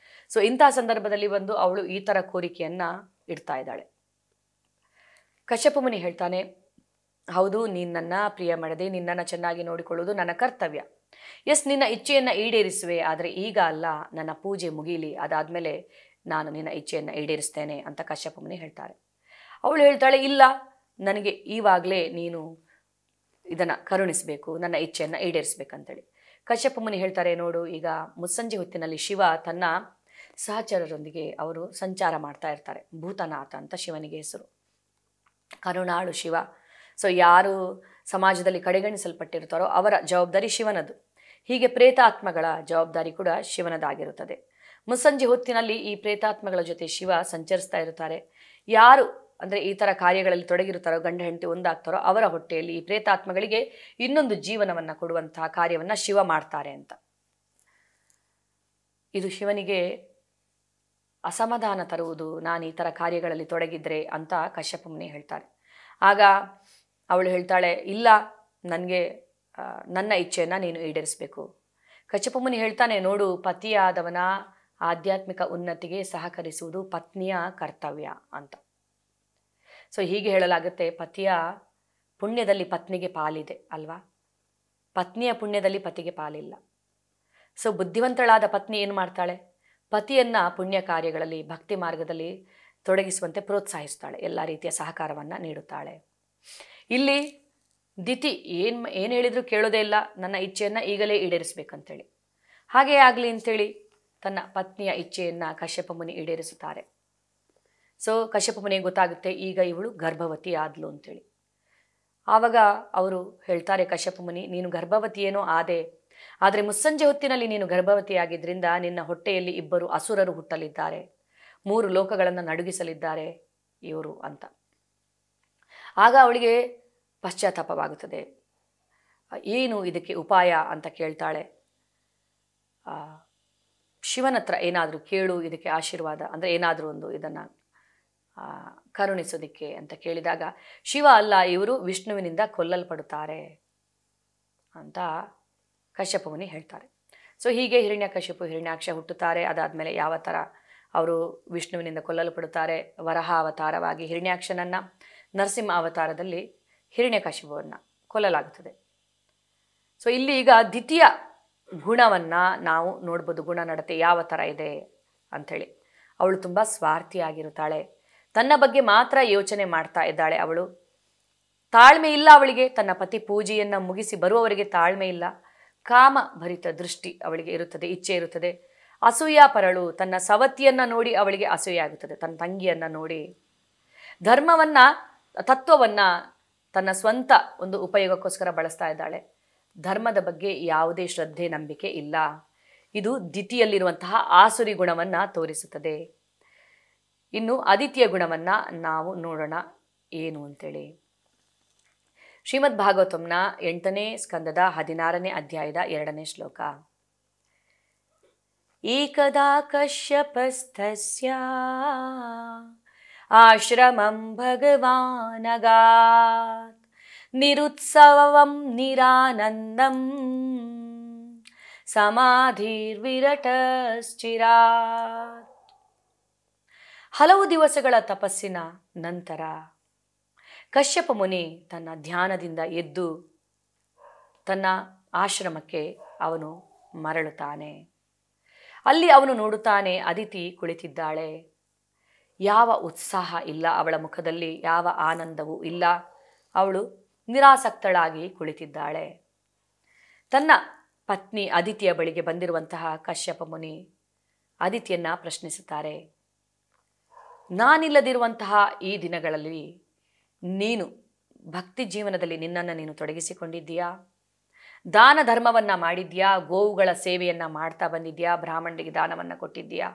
ಸೊ ಇಂಥ ಸಂದರ್ಭದಲ್ಲಿ ಬಂದು ಅವಳು ಈ ಥರ ಕೋರಿಕೆಯನ್ನು ಇಡ್ತಾ ಇದ್ದಾಳೆ. ಕಶ್ಯಪ ಮುನಿ ಹೇಳ್ತಾನೆ, ಹೌದು, ನೀನು ನನ್ನ ಪ್ರಿಯ ಮಾಡದೆ ನಿನ್ನನ್ನು ಚೆನ್ನಾಗಿ ನೋಡಿಕೊಳ್ಳುವುದು ನನ್ನ ಕರ್ತವ್ಯ. ನಿನ್ನ ಇಚ್ಛೆಯನ್ನು ಈಡೇರಿಸುವೆ, ಆದರೆ ಈಗ ಅಲ್ಲ, ನನ್ನ ಪೂಜೆ ಮುಗೀಲಿ, ಅದಾದಮೇಲೆ ನಾನು ನಿನ್ನ ಇಚ್ಛೆಯನ್ನು ಈಡೇರಿಸ್ತೇನೆ ಅಂತ ಕಶ್ಯಪ ಮುನಿ ಹೇಳ್ತಾರೆ. ಅವಳು ಹೇಳ್ತಾಳೆ, ಇಲ್ಲ, ನನಗೆ ಈವಾಗಲೇ ನೀನು ಇದನ್ನು ಕರುಣಿಸಬೇಕು, ನನ್ನ ಇಚ್ಛೆಯನ್ನು ಈಡೇರಿಸ್ಬೇಕಂತೇಳಿ. ಕಶ್ಯಪ ಮುನಿ ಹೇಳ್ತಾರೆ, ನೋಡು, ಈಗ ಮುಸ್ಸಂಜೆ ಹೊತ್ತಿನಲ್ಲಿ ಶಿವ ತನ್ನ ಸಹಚರರೊಂದಿಗೆ ಅವರು ಸಂಚಾರ ಮಾಡ್ತಾ ಇರ್ತಾರೆ. ಭೂತನಾಥ ಅಂತ ಶಿವನಿಗೆ ಹೆಸರು, ಕರುಣಾಳು ಶಿವ. ಸೊ ಯಾರು ಸಮಾಜದಲ್ಲಿ ಕಡೆಗಣಿಸಲ್ಪಟ್ಟಿರ್ತಾರೋ ಅವರ ಜವಾಬ್ದಾರಿ ಶಿವನದು. ಹೀಗೆ ಪ್ರೇತಾತ್ಮಗಳ ಜವಾಬ್ದಾರಿ ಕೂಡ ಶಿವನದಾಗಿರುತ್ತದೆ. ಮುಸ್ಸಂಜೆ ಹೊತ್ತಿನಲ್ಲಿ ಈ ಪ್ರೇತಾತ್ಮಗಳ ಜೊತೆ ಶಿವ ಸಂಚರಿಸ್ತಾ ಇರುತ್ತಾರೆ. ಯಾರು ಅಂದರೆ ಈ ಥರ ಕಾರ್ಯಗಳಲ್ಲಿ ತೊಡಗಿರುತ್ತಾರೋ, ಗಂಡ ಹೆಂಡತಿ ಒಂದಾಗ್ತಾರೋ, ಅವರ ಹೊಟ್ಟೆಯಲ್ಲಿ ಈ ಪ್ರೇತಾತ್ಮಗಳಿಗೆ ಇನ್ನೊಂದು ಜೀವನವನ್ನು ಕೊಡುವಂತಹ ಕಾರ್ಯವನ್ನು ಶಿವ ಮಾಡ್ತಾರೆ ಅಂತ. ಇದು ಶಿವನಿಗೆ ಅಸಮಾಧಾನ ತರುವುದು, ನಾನು ಈ ಥರ ಕಾರ್ಯಗಳಲ್ಲಿ ತೊಡಗಿದ್ರೆ ಅಂತ ಕಶ್ಯಪ ಮುನಿ ಹೇಳ್ತಾರೆ. ಆಗ ಅವಳು ಹೇಳ್ತಾಳೆ, ಇಲ್ಲ, ನನಗೆ ನನ್ನ ಇಚ್ಛೆಯನ್ನು ನೀನು ಈಡೇರಿಸಬೇಕು. ಕಶ್ಯಪ ಮುನಿ ಹೇಳ್ತಾನೆ, ನೋಡು, ಪತಿಯಾದವನ ಆಧ್ಯಾತ್ಮಿಕ ಉನ್ನತಿಗೆ ಸಹಕರಿಸುವುದು ಪತ್ನಿಯ ಕರ್ತವ್ಯ ಅಂತ. ಸೊ ಹೀಗೆ ಹೇಳಲಾಗುತ್ತೆ, ಪತಿಯ ಪುಣ್ಯದಲ್ಲಿ ಪತ್ನಿಗೆ ಪಾಲಿದೆ ಅಲ್ವಾ, ಪತ್ನಿಯ ಪುಣ್ಯದಲ್ಲಿ ಪತಿಗೆ ಪಾಲಿಲ್ಲ. ಸೊ ಬುದ್ಧಿವಂತಳಾದ ಪತ್ನಿ ಏನು ಮಾಡ್ತಾಳೆ? ಪತಿಯನ್ನು ಪುಣ್ಯ ಕಾರ್ಯಗಳಲ್ಲಿ, ಭಕ್ತಿ ಮಾರ್ಗದಲ್ಲಿ ತೊಡಗಿಸುವಂತೆ ಪ್ರೋತ್ಸಾಹಿಸ್ತಾಳೆ, ಎಲ್ಲ ರೀತಿಯ ಸಹಕಾರವನ್ನು ನೀಡುತ್ತಾಳೆ. ಇಲ್ಲಿ ದಿತಿ ಏನು ಹೇಳಿದ್ರು ಕೇಳೋದೇ ಇಲ್ಲ, ನನ್ನ ಇಚ್ಛೆಯನ್ನು ಈಗಲೇ ಈಡೇರಿಸಬೇಕಂತೇಳಿ. ಹಾಗೇ ಆಗಲಿ ಅಂತೇಳಿ ತನ್ನ ಪತ್ನಿಯ ಇಚ್ಛೆಯನ್ನು ಕಶ್ಯಪ ಮುನಿ ಈಡೇರಿಸುತ್ತಾರೆ. ಸೊ ಕಶ್ಯಪ ಮುನಿಗೆ ಗೊತ್ತಾಗುತ್ತೆ, ಈಗ ಇವಳು ಗರ್ಭವತಿ ಆದ್ಲು ಅಂತೇಳಿ. ಆವಾಗ ಅವರು ಹೇಳ್ತಾರೆ, ಕಶ್ಯಪ ಮುನಿ, ನೀನು ಗರ್ಭವತಿ ಏನೋ ಆದೆ, ಆದರೆ ಮುಸ್ಸಂಜೆ ಹೊತ್ತಿನಲ್ಲಿ ನೀನು ಗರ್ಭವತಿಯಾಗಿದ್ದರಿಂದ ನಿನ್ನ ಹೊಟ್ಟೆಯಲ್ಲಿ ಇಬ್ಬರು ಅಸುರರು ಹುಟ್ಟಲಿದ್ದಾರೆ, 3 ಲೋಕಗಳನ್ನು ನಡುಗಿಸಲಿದ್ದಾರೆ ಇವರು ಅಂತ. ಆಗ ಅವಳಿಗೆ ಪಶ್ಚಾತ್ತಾಪವಾಗುತ್ತದೆ. ಏನು ಇದಕ್ಕೆ ಉಪಾಯ ಅಂತ ಕೇಳ್ತಾಳೆ. ಶಿವನ ಹತ್ರ ಏನಾದರೂ ಕೇಳು, ಇದಕ್ಕೆ ಆಶೀರ್ವಾದ ಅಂದರೆ ಏನಾದರೂ ಒಂದು ಇದನ್ನು ಕರುಣಿಸೋದಕ್ಕೆ ಅಂತ ಕೇಳಿದಾಗ, ಶಿವ ಅಲ್ಲ, ಇವರು ವಿಷ್ಣುವಿನಿಂದ ಕೊಲ್ಲಲ್ಪಡುತ್ತಾರೆ ಅಂತ ಕಶ್ಯಪ ಮುನಿ ಹೇಳ್ತಾರೆ. ಸೊ ಹೀಗೆ ಹಿರಣ್ಯಕಶಿಪು ಹಿರಣ್ಯಾಕ್ಷ ಹುಟ್ಟುತ್ತಾರೆ. ಅದಾದಮೇಲೆ ಯಾವ ಥರ ಅವರು ವಿಷ್ಣುವಿನಿಂದ ಕೊಲ್ಲಲ್ಪಡುತ್ತಾರೆ, ವರಹ ಅವತಾರವಾಗಿ ಹಿರಣ್ಯಾಕ್ಷನನ್ನು, ನರಸಿಂಹ ಅವತಾರದಲ್ಲಿ ಹಿರಣ್ಯಕಶಿಪುವನ್ನು ಕೊಲ್ಲಲಾಗುತ್ತದೆ. ಸೊ ಇಲ್ಲಿ ಈಗ ದ್ವಿತೀಯ ಗುಣವನ್ನು ನಾವು ನೋಡ್ಬೋದು, ಗುಣ ನಡತೆ ಯಾವ ಥರ ಇದೆ ಅಂಥೇಳಿ. ಅವಳು ತುಂಬ ಸ್ವಾರ್ಥಿಯಾಗಿರುತ್ತಾಳೆ, ತನ್ನ ಬಗ್ಗೆ ಮಾತ್ರ ಯೋಚನೆ ಮಾಡ್ತಾ ಇದ್ದಾಳೆ. ಅವಳು ತಾಳ್ಮೆ ಇಲ್ಲ ಅವಳಿಗೆ, ತನ್ನ ಪತಿ ಪೂಜೆಯನ್ನು ಮುಗಿಸಿ ಬರುವವರಿಗೆ ತಾಳ್ಮೆ ಇಲ್ಲ, ಕಾಮ ಭರಿತ ದೃಷ್ಟಿ ಅವಳಿಗೆ ಇರುತ್ತದೆ, ಇಚ್ಛೆ ಇರುತ್ತದೆ. ಅಸೂಯಾಪರಳು, ತನ್ನ ಸವತಿಯನ್ನು ನೋಡಿ ಅವಳಿಗೆ ಅಸೂಯೆ ಆಗುತ್ತದೆ, ತನ್ನ ತಂಗಿಯನ್ನು ನೋಡಿ. ಧರ್ಮವನ್ನು, ತತ್ವವನ್ನು ತನ್ನ ಸ್ವಂತ ಒಂದು ಉಪಯೋಗಕ್ಕೋಸ್ಕರ ಬಳಸ್ತಾ ಇದ್ದಾಳೆ. ಧರ್ಮದ ಬಗ್ಗೆ ಯಾವುದೇ ಶ್ರದ್ಧೆ, ನಂಬಿಕೆ ಇಲ್ಲ. ಇದು ದಿತಿಯಲ್ಲಿರುವಂತಹ ಆಸುರಿ ಗುಣವನ್ನು ತೋರಿಸುತ್ತದೆ. ಇನ್ನು ಅದಿತಿಯ ಗುಣವನ್ನು ನಾವು ನೋಡೋಣ ಏನು ಅಂತೇಳಿ. ಶ್ರೀಮದ್ ಭಾಗವತಂನ 8ನೇ ಸ್ಕಂದದ 16ನೇ ಅಧ್ಯಾಯದ 2ನೇ ಶ್ಲೋಕ. ಏಕದಾ ಕಶ್ಯಪಸ್ಥಸ್ಯ ಆಶ್ರಮಂ ಭಗವಾನಗಾತ್ ನಿರುತ್ಸವಂ ನಿರಾನಂದಂ ಸಮಾಧಿರ್ವಿರಟಶ್ಚಿರಾತ್. ಹಲವು ದಿವಸಗಳ ತಪಸ್ಸಿನ ನಂತರ ಕಶ್ಯಪ ಮುನಿ ತನ್ನ ಧ್ಯಾನದಿಂದ ಎದ್ದು ತನ್ನ ಆಶ್ರಮಕ್ಕೆ ಅವನು ಮರಳುತ್ತಾನೆ. ಅಲ್ಲಿ ಅವನು ನೋಡುತ್ತಾನೆ, ಅದಿತಿ ಕುಳಿತಿದ್ದಾಳೆ. ಯಾವ ಉತ್ಸಾಹ ಇಲ್ಲ ಅವಳ ಮುಖದಲ್ಲಿ, ಯಾವ ಆನಂದವೂ ಇಲ್ಲ. ಅವಳು ನಿರಾಸಕ್ತಳಾಗಿ ಕುಳಿತಿದ್ದಾಳೆ. ತನ್ನ ಪತ್ನಿ ಅದಿತಿಯ ಬಳಿಗೆ ಬಂದಿರುವಂತಹ ಕಶ್ಯಪ ಮುನಿ ಅದಿತಿಯನ್ನ ಪ್ರಶ್ನಿಸುತ್ತಾರೆ. ನಾನಿಲ್ಲದಿರುವಂತಹ ಈ ದಿನಗಳಲ್ಲಿ ನೀನು ಭಕ್ತಿ ಜೀವನದಲ್ಲಿ ನಿನ್ನನ್ನು ನೀನು ತೊಡಗಿಸಿಕೊಂಡಿದ್ದೀಯಾ? ದಾನ ಧರ್ಮವನ್ನ ಮಾಡಿದ್ಯಾ? ಗೋವುಗಳ ಸೇವೆಯನ್ನ ಮಾಡ್ತಾ ಬಂದಿದ್ಯಾ? ಬ್ರಾಹ್ಮಣರಿಗೆ ದಾನವನ್ನ ಕೊಟ್ಟಿದ್ಯಾ?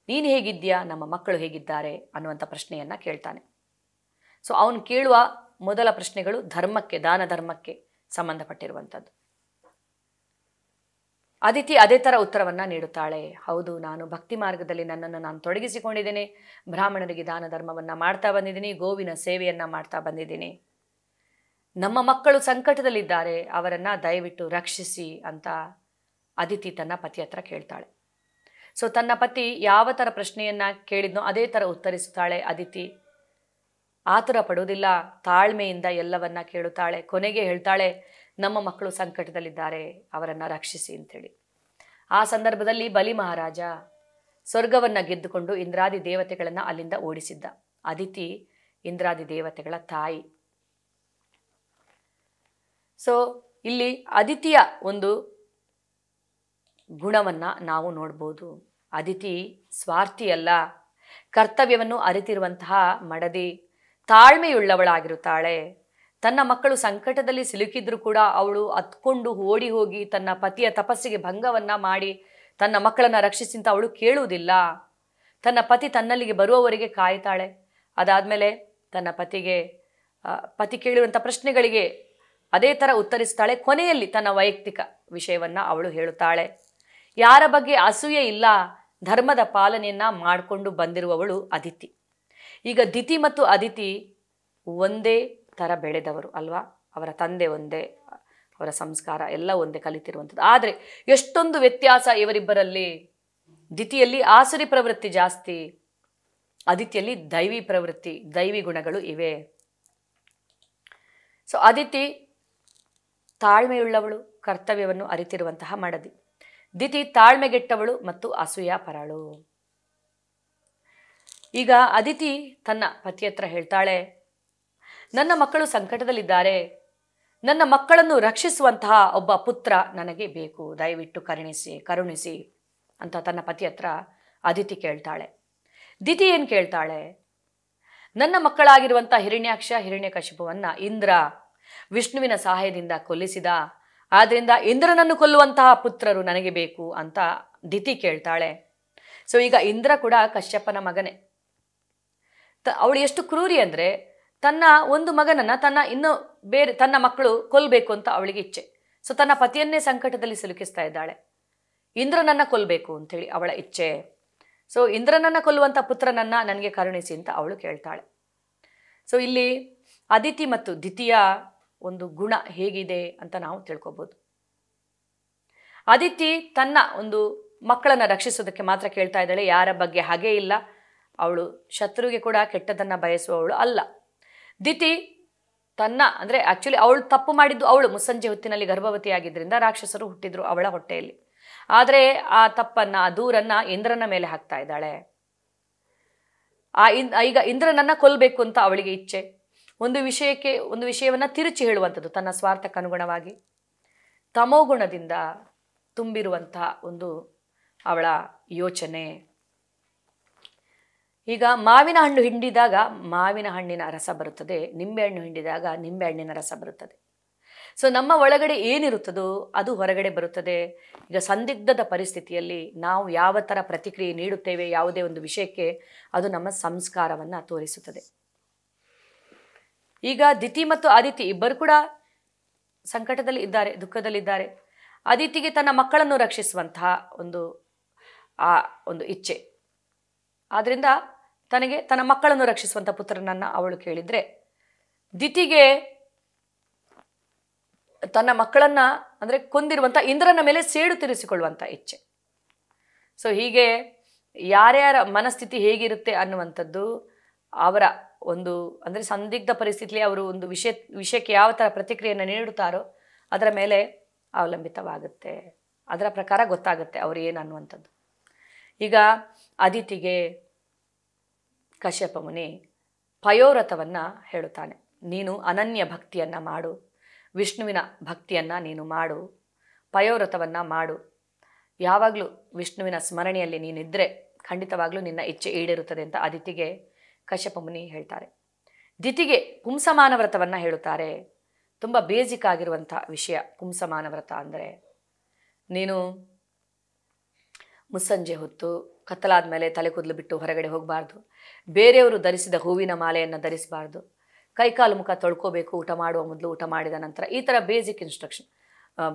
ನೀನು ಹೇಗಿದ್ಯಾ? ನಮ್ಮ ಮಕ್ಕಳು ಹೇಗಿದ್ದಾರೆ ಅನ್ನುವಂಥ ಪ್ರಶ್ನೆಯನ್ನ ಕೇಳ್ತಾನೆ. ಸೊ ಅವನು ಕೇಳುವ ಮೊದಲ ಪ್ರಶ್ನೆಗಳು ಧರ್ಮಕ್ಕೆ, ದಾನ ಧರ್ಮಕ್ಕೆ ಸಂಬಂಧಪಟ್ಟಿರುವಂಥದ್ದು. ಅದಿತಿ ಅದೇ ಥರ ಉತ್ತರವನ್ನ ನೀಡುತ್ತಾಳೆ. ಹೌದು, ನಾನು ಭಕ್ತಿ ಮಾರ್ಗದಲ್ಲಿ ನನ್ನನ್ನು ನಾನು ತೊಡಗಿಸಿಕೊಂಡಿದ್ದೇನೆ. ಬ್ರಾಹ್ಮಣರಿಗೆ ದಾನ ಧರ್ಮವನ್ನ ಮಾಡ್ತಾ ಬಂದಿದ್ದೀನಿ, ಗೋವಿನ ಸೇವೆಯನ್ನ ಮಾಡ್ತಾ ಬಂದಿದ್ದೀನಿ. ನಮ್ಮ ಮಕ್ಕಳು ಸಂಕಟದಲ್ಲಿದ್ದಾರೆ, ಅವರನ್ನ ದಯವಿಟ್ಟು ರಕ್ಷಿಸಿ ಅಂತ ಅದಿತಿ ತನ್ನ ಪತಿ ಹತ್ರ ಕೇಳ್ತಾಳೆ. ಸೊ ತನ್ನ ಪತಿ ಯಾವ ಥರ ಪ್ರಶ್ನೆಯನ್ನ ಕೇಳಿದ್ನೋ ಅದೇ ಥರ ಉತ್ತರಿಸುತ್ತಾಳೆ ಅದಿತಿ. ಆತುರ ಪಡುವುದಿಲ್ಲ, ತಾಳ್ಮೆಯಿಂದ ಎಲ್ಲವನ್ನ ಕೇಳುತ್ತಾಳೆ. ಕೊನೆಗೆ ಹೇಳ್ತಾಳೆ, ನಮ್ಮ ಮಕ್ಕಳು ಸಂಕಟದಲ್ಲಿದ್ದಾರೆ, ಅವರನ್ನು ರಕ್ಷಿಸಿ ಅಂತೇಳಿ. ಆ ಸಂದರ್ಭದಲ್ಲಿ ಬಲಿ ಮಹಾರಾಜ ಸ್ವರ್ಗವನ್ನ ಗೆದ್ದುಕೊಂಡು ಇಂದ್ರಾದಿ ದೇವತೆಗಳನ್ನು ಅಲ್ಲಿಂದ ಓಡಿಸಿದ್ದ. ಅದಿತಿ ಇಂದ್ರಾದಿ ದೇವತೆಗಳ ತಾಯಿ. ಸೊ ಇಲ್ಲಿ ಅದಿತಿಯ ಒಂದು ಗುಣವನ್ನ ನಾವು ನೋಡ್ಬೋದು. ಅದಿತಿ ಸ್ವಾರ್ಥಿಯಲ್ಲ, ಕರ್ತವ್ಯವನ್ನು ಅರಿತಿರುವಂತಹ ಮಡದಿ, ತಾಳ್ಮೆಯುಳ್ಳವಳಾಗಿರುತ್ತಾಳೆ. ತನ್ನ ಮಕ್ಕಳು ಸಂಕಟದಲ್ಲಿ ಸಿಲುಕಿದ್ರು ಕೂಡ ಅವಳು ಹತ್ಕೊಂಡು ಓಡಿ ಹೋಗಿ ತನ್ನ ಪತಿಯ ತಪಸ್ಸಿಗೆ ಭಂಗವನ್ನ ಮಾಡಿ ತನ್ನ ಮಕ್ಕಳನ್ನ ರಕ್ಷಿಸಿ ಅಂತ ಅವಳು ಕೇಳುವುದಿಲ್ಲ. ತನ್ನ ಪತಿ ತನ್ನಲ್ಲಿಗೆ ಬರುವವರೆಗೆ ಕಾಯ್ತಾಳೆ. ಅದಾದ್ಮೇಲೆ ತನ್ನ ಪತಿ ಕೇಳುವಂಥ ಪ್ರಶ್ನೆಗಳಿಗೆ ಅದೇ ಥರ ಉತ್ತರಿಸ್ತಾಳೆ. ಕೊನೆಯಲ್ಲಿ ತನ್ನ ವೈಯಕ್ತಿಕ ವಿಷಯವನ್ನ ಅವಳು ಹೇಳುತ್ತಾಳೆ. ಯಾರ ಬಗ್ಗೆ ಅಸೂಯೆ ಇಲ್ಲ, ಧರ್ಮದ ಪಾಲನೆಯನ್ನ ಮಾಡಿಕೊಂಡು ಬಂದಿರುವವಳು ಅದಿತಿ. ಈಗ ದಿತಿ ಮತ್ತು ಅದಿತಿ ಒಂದೇ ಥರ ಬೆಳೆದವರು ಅಲ್ವಾ? ಅವರ ತಂದೆ ಒಂದೇ, ಅವರ ಸಂಸ್ಕಾರ ಎಲ್ಲ ಒಂದೇ, ಕಲಿತಿರುವಂಥದ್ದು. ಆದರೆ ಎಷ್ಟೊಂದು ವ್ಯತ್ಯಾಸ ಇವರಿಬ್ಬರಲ್ಲಿ. ದಿತಿಯಲ್ಲಿ ಆಸುರಿ ಪ್ರವೃತ್ತಿ ಜಾಸ್ತಿ, ಅದಿತಿಯಲ್ಲಿ ದೈವಿ ಪ್ರವೃತ್ತಿ, ದೈವಿ ಗುಣಗಳು ಇವೆ. ಸೊ ಅದಿತಿ ತಾಳ್ಮೆಯುಳ್ಳವಳು, ಕರ್ತವ್ಯವನ್ನು ಅರಿತಿರುವಂತಹ ಮಡದಿ. ದಿತಿ ತಾಳ್ಮೆಗೆಟ್ಟವಳು ಮತ್ತು ಅಸೂಯ ಪರಳು. ಈಗ ಅದಿತಿ ತನ್ನ ಪತಿ ಹತ್ರ ಹೇಳ್ತಾಳೆ, ನನ್ನ ಮಕ್ಕಳು ಸಂಕಟದಲ್ಲಿದ್ದಾರೆ, ನನ್ನ ಮಕ್ಕಳನ್ನು ರಕ್ಷಿಸುವಂತಹ ಒಬ್ಬ ಪುತ್ರ ನನಗೆ ಬೇಕು, ದಯವಿಟ್ಟು ಕರುಣಿಸಿ ಅಂತ ತನ್ನ ಪತಿ ಹತ್ರ ಅದಿತಿ ಕೇಳ್ತಾಳೆ. ದಿತಿ ಏನು ಕೇಳ್ತಾಳೆ? ನನ್ನ ಮಕ್ಕಳಾಗಿರುವಂಥ ಹಿರಣ್ಯಾಕ್ಷ ಹಿರಣ್ಯಕಶಿಪುವನ್ನ ಇಂದ್ರ ವಿಷ್ಣುವಿನ ಸಹಾಯದಿಂದ ಕೊಲ್ಲಿಸಿದ, ಆದ್ರಿಂದ ಇಂದ್ರನನ್ನು ಕೊಲ್ಲುವಂತಹ ಪುತ್ರರು ನನಗೆ ಬೇಕು ಅಂತ ದಿತಿ ಕೇಳ್ತಾಳೆ. ಸೊ ಈಗ ಇಂದ್ರ ಕೂಡ ಕಶ್ಯಪನ ಮಗನೇ. ಅವಳು ಎಷ್ಟು ಕ್ರೂರಿ ಅಂದ್ರೆ ತನ್ನ ಒಂದು ಮಗನನ್ನ ತನ್ನ ಮಕ್ಕಳು ಕೊಲ್ಲಬೇಕು ಅಂತ ಅವಳಿಗೆ ಇಚ್ಛೆ. ಸೊ ತನ್ನ ಪತಿಯನ್ನೇ ಸಂಕಟದಲ್ಲಿ ಸಿಲುಕಿಸ್ತಾ ಇದ್ದಾಳೆ. ಇಂದ್ರನನ್ನ ಕೊಲ್ಲಬೇಕು ಅಂತೇಳಿ ಅವಳ ಇಚ್ಛೆ. ಸೊ ಇಂದ್ರನನ್ನ ಕೊಲ್ಲುವಂಥ ಪುತ್ರನನ್ನ ನನಗೆ ಕರುಣಿಸಿ ಅಂತ ಅವಳು ಕೇಳ್ತಾಳೆ. ಸೊ ಇಲ್ಲಿ ಅದಿತಿ ಮತ್ತು ದಿತಿಯ ಒಂದು ಗುಣ ಹೇಗಿದೆ ಅಂತ ನಾವು ತಿಳ್ಕೊಬೋದು. ಅದಿತಿ ತನ್ನ ಒಂದು ಮಕ್ಕಳನ್ನ ರಕ್ಷಿಸೋದಕ್ಕೆ ಮಾತ್ರ ಕೇಳ್ತಾ ಇದ್ದಾಳೆ, ಯಾರ ಬಗ್ಗೆ ಹಾಗೇ ಇಲ್ಲ. ಅವಳು ಶತ್ರುವಿಗೆ ಕೂಡ ಕೆಟ್ಟದನ್ನ ಬಯಸುವವಳು ಅಲ್ಲ. ದಿತಿ ಆಕ್ಚುಲಿ ಅವಳು ತಪ್ಪು ಮಾಡಿದ್ದು, ಅವಳು ಮುಸ್ಸಂಜೆ ಹೊತ್ತಿನಲ್ಲಿ ಗರ್ಭವತಿಯಾಗಿದ್ದರಿಂದ ರಾಕ್ಷಸರು ಹುಟ್ಟಿದ್ರು ಅವಳ ಹೊಟ್ಟೆಯಲ್ಲಿ. ಆದರೆ ಆ ತಪ್ಪನ್ನ, ಆ ದೂರನ್ನ ಇಂದ್ರನ ಮೇಲೆ ಹಾಕ್ತಾ ಇದ್ದಾಳೆ. ಈಗ ಇಂದ್ರನನ್ನ ಕೊಲ್ಲಬೇಕು ಅಂತ ಅವಳಿಗೆ ಇಚ್ಛೆ. ಒಂದು ವಿಷಯವನ್ನ ತಿರುಚಿ ಹೇಳುವಂಥದ್ದು ತನ್ನ ಸ್ವಾರ್ಥಕ್ಕೆ ಅನುಗುಣವಾಗಿ. ತಮೋಗುಣದಿಂದ ತುಂಬಿರುವಂತಹ ಒಂದು ಅವಳ ಯೋಚನೆ. ಈಗ ಮಾವಿನ ಹಣ್ಣು ಹಿಂಡಿದಾಗ ಮಾವಿನ ಹಣ್ಣಿನ ರಸ ಬರುತ್ತದೆ, ನಿಂಬೆ ಹಣ್ಣು ಹಿಂಡಿದಾಗ ನಿಂಬೆ ಹಣ್ಣಿನ ರಸ ಬರುತ್ತದೆ. ಸೊ ನಮ್ಮ ಒಳಗಡೆ ಏನಿರುತ್ತದೋ ಅದು ಹೊರಗಡೆ ಬರುತ್ತದೆ. ಈಗ ಸಂದಿಗ್ಧದ ಪರಿಸ್ಥಿತಿಯಲ್ಲಿ ನಾವು ಯಾವ ಥರ ಪ್ರತಿಕ್ರಿಯೆ ನೀಡುತ್ತೇವೆ ಯಾವುದೇ ಒಂದು ವಿಷಯಕ್ಕೆ, ಅದು ನಮ್ಮ ಸಂಸ್ಕಾರವನ್ನು ತೋರಿಸುತ್ತದೆ. ಈಗ ದಿತಿ ಮತ್ತು ಅದಿತಿ ಇಬ್ಬರು ಕೂಡ ಸಂಕಟದಲ್ಲಿ ಇದ್ದಾರೆ, ದುಃಖದಲ್ಲಿದ್ದಾರೆ. ಅದಿತಿಗೆ ತನ್ನ ಮಕ್ಕಳನ್ನು ರಕ್ಷಿಸುವಂತಹ ಒಂದು ಇಚ್ಛೆ. ಆದ್ರಿಂದ ತನ್ನ ಮಕ್ಕಳನ್ನು ರಕ್ಷಿಸುವಂಥ ಪುತ್ರನನ್ನ ಅವಳು ಕೇಳಿದ್ರೆ, ದಿತಿಗೆ ತನ್ನ ಮಕ್ಕಳನ್ನ ಕೊಂದಿರುವಂಥ ಇಂದ್ರನ ಮೇಲೆ ಸೇಡು ತೀರಿಸಿಕೊಳ್ಳುವಂಥ ಇಚ್ಛೆ. ಸೊ ಹೀಗೆ ಯಾರ್ಯಾರ ಮನಸ್ಥಿತಿ ಹೇಗಿರುತ್ತೆ ಅನ್ನುವಂಥದ್ದು ಅವರ ಸಂದಿಗ್ಧ ಪರಿಸ್ಥಿತಿಯಲ್ಲಿ ಅವರು ಒಂದು ವಿಷಯಕ್ಕೆ ಯಾವ ಥರ ಪ್ರತಿಕ್ರಿಯೆಯನ್ನು ನೀಡುತ್ತಾರೋ ಅದರ ಮೇಲೆ ಅವಲಂಬಿತವಾಗುತ್ತೆ. ಅದರ ಪ್ರಕಾರ ಗೊತ್ತಾಗುತ್ತೆ ಅವರು ಏನು ಅನ್ನುವಂಥದ್ದು. ಈಗ ಅದಿತಿಗೆ ಕಶ್ಯಪ ಮುನಿ ಪಯೋವ್ರತವನ್ನ ಹೇಳುತ್ತಾನೆ. ನೀನು ಅನನ್ಯ ಭಕ್ತಿಯನ್ನ ಮಾಡು, ವಿಷ್ಣುವಿನ ಭಕ್ತಿಯನ್ನ ನೀನು ಮಾಡು, ಪಯೋವ್ರತವನ್ನ ಮಾಡು. ಯಾವಾಗಲೂ ವಿಷ್ಣುವಿನ ಸ್ಮರಣೆಯಲ್ಲಿ ನೀನಿದ್ದರೆ ಖಂಡಿತವಾಗ್ಲೂ ನಿನ್ನ ಇಚ್ಛೆ ಈಡೇರುತ್ತದೆ ಅಂತ ಅದಿತಿಗೆ ಕಶ್ಯಪ ಮುನಿ ಹೇಳ್ತಾರೆ. ದಿತಿಗೆ ಪುಂಸಮಾನ ವ್ರತವನ್ನು ಹೇಳುತ್ತಾರೆ. ತುಂಬ ಬೇಸಿಕ್ ಆಗಿರುವಂಥ ವಿಷಯ ಪುಂಸಮಾನ ವ್ರತ ಅಂದರೆ, ನೀನು ಮುಸ್ಸಂಜೆ ಹೊತ್ತು ಕತ್ತಲಾದ ಮೇಲೆ ತಲೆ ಕೂದಲು ಬಿಟ್ಟು ಹೊರಗಡೆ ಹೋಗಬಾರ್ದು, ಬೇರೆಯವರು ಧರಿಸಿದ ಹೂವಿನ ಮಾಲೆಯನ್ನು ಧರಿಸಬಾರ್ದು, ಕೈಕಾಲು ಮುಖ ತೊಳ್ಕೋಬೇಕು ಊಟ ಮಾಡುವ ಮೊದಲು, ಊಟ ಮಾಡಿದ ನಂತರ, ಈ ಥರ ಬೇಸಿಕ್ ಇನ್ಸ್ಟ್ರಕ್ಷನ್.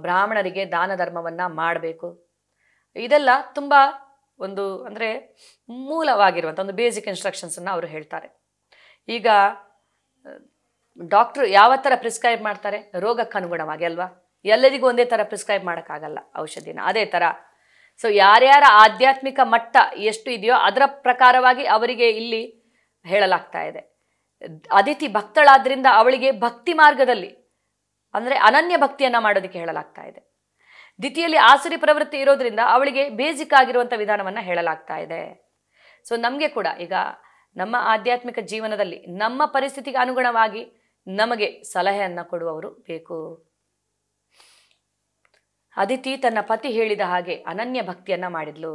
ಬ್ರಾಹ್ಮಣರಿಗೆ ದಾನ ಧರ್ಮವನ್ನು ಮಾಡಬೇಕು. ಇದೆಲ್ಲ ತುಂಬ ಒಂದು ಅಂದರೆ ಮೂಲವಾಗಿರುವಂಥ ಒಂದು ಬೇಸಿಕ್ ಇನ್ಸ್ಟ್ರಕ್ಷನ್ಸನ್ನು ಅವರು ಹೇಳ್ತಾರೆ. ಈಗ ಡಾಕ್ಟ್ರು ಯಾವ ಥರ ಪ್ರಿಸ್ಕ್ರೈಬ್ ಮಾಡ್ತಾರೆ? ರೋಗಕ್ಕೆ ಅನುಗುಣವಾಗಿ ಅಲ್ವಾ? ಎಲ್ಲರಿಗೂ ಒಂದೇ ಥರ ಪ್ರಿಸ್ಕ್ರೈಬ್ ಮಾಡೋಕ್ಕಾಗಲ್ಲ ಔಷಧಿನ. ಅದೇ ಥರ ಸೊ ಯಾರ್ಯಾರ ಆಧ್ಯಾತ್ಮಿಕ ಮಟ್ಟ ಎಷ್ಟು ಇದೆಯೋ ಅದರ ಪ್ರಕಾರವಾಗಿ ಅವರಿಗೆ ಇಲ್ಲಿ ಹೇಳಲಾಗ್ತಾ ಇದೆ. ಅದಿತಿ ಭಕ್ತಳಾದ್ರಿಂದ ಅವಳಿಗೆ ಭಕ್ತಿ ಮಾರ್ಗದಲ್ಲಿ ಅಂದರೆ ಅನನ್ಯ ಭಕ್ತಿಯನ್ನು ಮಾಡೋದಕ್ಕೆ ಹೇಳಲಾಗ್ತಾ ಇದೆ. ದಿತಿಯಲ್ಲಿ ಆಸುರಿ ಪ್ರವೃತ್ತಿ ಇರೋದ್ರಿಂದ ಅವಳಿಗೆ ಬೇಸಿಕ್ ಆಗಿರುವಂಥ ವಿಧಾನವನ್ನು ಹೇಳಲಾಗ್ತಾ ಇದೆ. ಸೊ ನಮಗೆ ಕೂಡ ಈಗ ನಮ್ಮ ಆಧ್ಯಾತ್ಮಿಕ ಜೀವನದಲ್ಲಿ ನಮ್ಮ ಪರಿಸ್ಥಿತಿಗೆ ಅನುಗುಣವಾಗಿ ನಮಗೆ ಸಲಹೆಯನ್ನು ಕೊಡುವವರು ಬೇಕು. ಅದಿತಿ ತನ್ನ ಪತಿ ಹೇಳಿದ ಹಾಗೆ ಅನನ್ಯ ಭಕ್ತಿಯನ್ನು ಮಾಡಿದ್ಲು.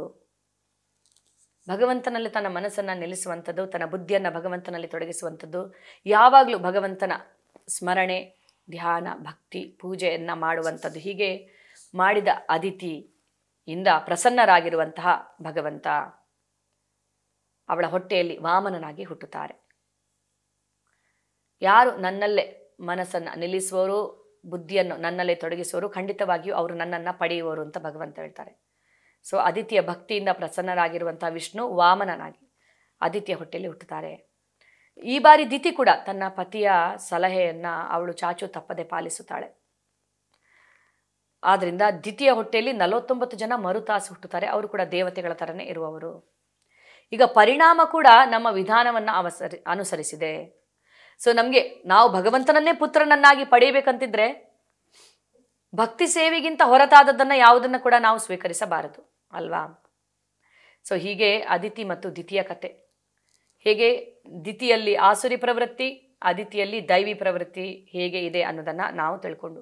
ಭಗವಂತನಲ್ಲಿ ತನ್ನ ಮನಸ್ಸನ್ನು ನಿಲ್ಲಿಸುವಂಥದ್ದು, ತನ್ನ ಬುದ್ಧಿಯನ್ನು ಭಗವಂತನಲ್ಲಿ ತೊಡಗಿಸುವಂಥದ್ದು, ಯಾವಾಗಲೂ ಭಗವಂತನ ಸ್ಮರಣೆ, ಧ್ಯಾನ, ಭಕ್ತಿ, ಪೂಜೆಯನ್ನು ಮಾಡುವಂಥದ್ದು. ಹೀಗೆ ಮಾಡಿದ ಅದಿತಿಯಿಂದ ಪ್ರಸನ್ನರಾಗಿರುವಂತಹ ಭಗವಂತ ಅವಳ ಹೊಟ್ಟೆಯಲ್ಲಿ ವಾಮನನಾಗಿ ಹುಟ್ಟುತ್ತಾರೆ. ಯಾರು ನನ್ನಲ್ಲೇ ಮನಸ್ಸನ್ನು ನಿಲ್ಲಿಸುವವರು, ಬುದ್ಧಿಯನ್ನು ನನ್ನಲ್ಲೇ ತೊಡಗಿಸುವವರು, ಖಂಡಿತವಾಗಿಯೂ ಅವರು ನನ್ನನ್ನು ಪಡೆಯುವವರು ಅಂತ ಭಗವಂತ ಹೇಳ್ತಾರೆ. ಸೊ ಅದಿತಿಯ ಭಕ್ತಿಯಿಂದ ಪ್ರಸನ್ನರಾಗಿರುವಂಥ ವಿಷ್ಣು ವಾಮನನಾಗಿ ಅದಿತಿಯ ಹೊಟ್ಟೆಯಲ್ಲಿ ಹುಟ್ಟುತ್ತಾರೆ. ಈ ಬಾರಿ ದಿತಿ ಕೂಡ ತನ್ನ ಪತಿಯ ಸಲಹೆಯನ್ನು ಅವಳು ಚಾಚು ತಪ್ಪದೆ ಪಾಲಿಸುತ್ತಾಳೆ. ಆದ್ದರಿಂದ ದಿತಿಯ ಹೊಟ್ಟೆಯಲ್ಲಿ 49 ಜನ ಮರುತಾಸು ಹುಟ್ಟುತ್ತಾರೆ. ಅವರು ಕೂಡ ದೇವತೆಗಳ ಥರನೇ ಇರುವವರು. ಈಗ ಪರಿಣಾಮ ಕೂಡ ನಮ್ಮ ವಿಧಾನವನ್ನು ಅನುಸರಿಸಿದೆ. ಸೊ ನಮಗೆ ನಾವು ಭಗವಂತನನ್ನೇ ಪುತ್ರನನ್ನಾಗಿ ಪಡೆಯಬೇಕಂತಿದ್ರೆ ಭಕ್ತಿ ಸೇವೆಗಿಂತ ಹೊರತಾದದ್ದನ್ನು ಯಾವುದನ್ನು ಕೂಡ ನಾವು ಸ್ವೀಕರಿಸಬಾರದು ಅಲ್ವಾ? ಸೊ ಹೀಗೆ ಅದಿತಿ ಮತ್ತು ದಿತಿಯ ಕತೆ. ಹೇಗೆ ದಿತಿಯಲ್ಲಿ ಆಸುರಿ ಪ್ರವೃತ್ತಿ, ಅದಿತಿಯಲ್ಲಿ ದೈವಿ ಪ್ರವೃತ್ತಿ ಹೇಗೆ ಇದೆ ಅನ್ನೋದನ್ನು ನಾವು ತಿಳ್ಕೊಂಡು